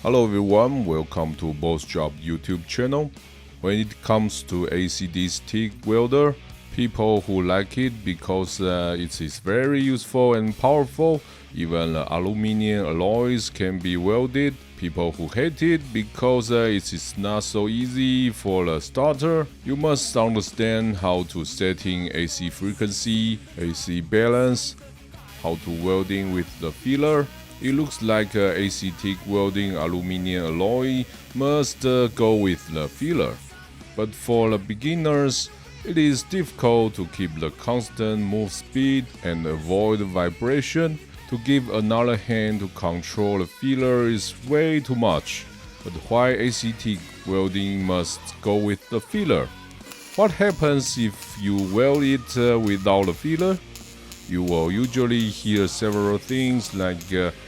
Hello everyone, welcome to BOSJOB YouTube channel. When it comes to AC/DC TIG welder, people who like it because it is very useful and powerful. Even aluminum alloys can be welded. People who hate it because it is not so easy for the starter. You must understand how to setting AC frequency, AC balance, how to welding with the filler. It looks like AC TIG welding aluminum alloy must go with the filler. But for the beginners, it is difficult to keep the constant move speed and avoid vibration. To give another hand to control the filler is way too much. But why AC TIG welding must go with the filler? What happens if you weld it without the filler? You will usually hear several things like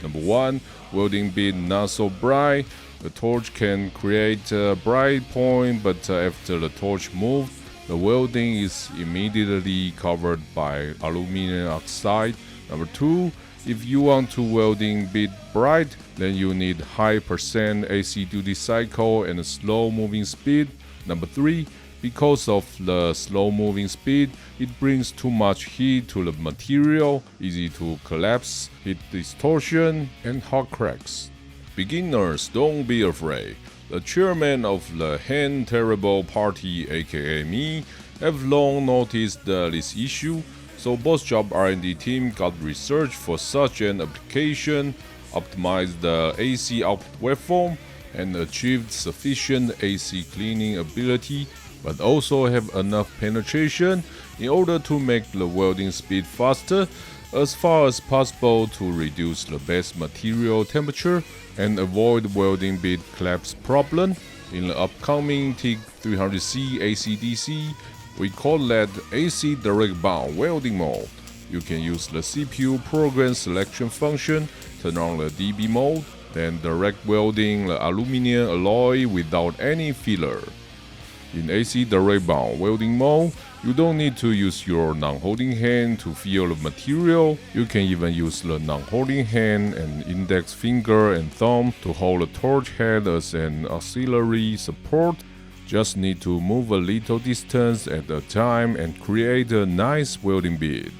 number 1, welding bit not so bright. The torch can create a bright point, but after the torch moves, the welding is immediately covered by aluminum oxide. Number 2, if you want to welding bit bright, then you need high percent AC duty cycle and a slow moving speed. Number 3, because of the slow moving speed, it brings too much heat to the material, easy to collapse, heat distortion, and hot cracks. Beginners, don't be afraid. The chairman of the Hand Terrible Party, aka me, have long noticed this issue, so BOSJOB R&D team got research for such an application, optimized the AC output waveform, and achieved sufficient AC cleaning ability, but also have enough penetration in order to make the welding speed faster as far as possible to reduce the base material temperature and avoid welding bit collapse problem. In the upcoming TIG 300C AC/DC, we call that AC Direct Bond welding mode. You can use the CPU program selection function, turn on the DB mode, then direct welding the aluminum alloy without any filler. In AC Direct Bond welding mode, you don't need to use your non-holding hand to feel the material. You can even use the non-holding hand and index finger and thumb to hold the torch head as an auxiliary support. Just need to move a little distance at a time and create a nice welding bit.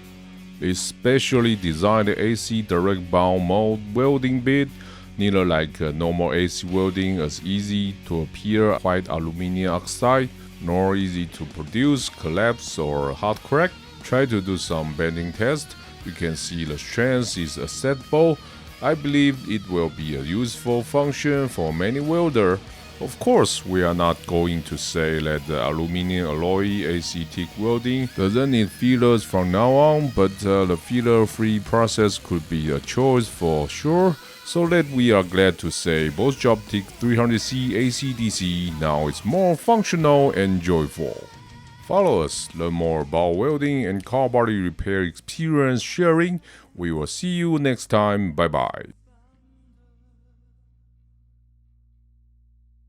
This specially designed AC Direct Bond mode welding bit, neither like normal AC welding as easy to appear white aluminum oxide, nor easy to produce collapse or hot crack. Try to do some bending test. You can see the strength is acceptable. I believe it will be a useful function for many welders. Of course, we are not going to say that the aluminum alloy AC TIG welding doesn't need fillers from now on, but the filler-free process could be a choice for sure. So that we are glad to say BOSJOB TIG 300C AC/DC now is more functional and joyful. Follow us, learn more about welding and car body repair experience sharing. We will see you next time. Bye bye.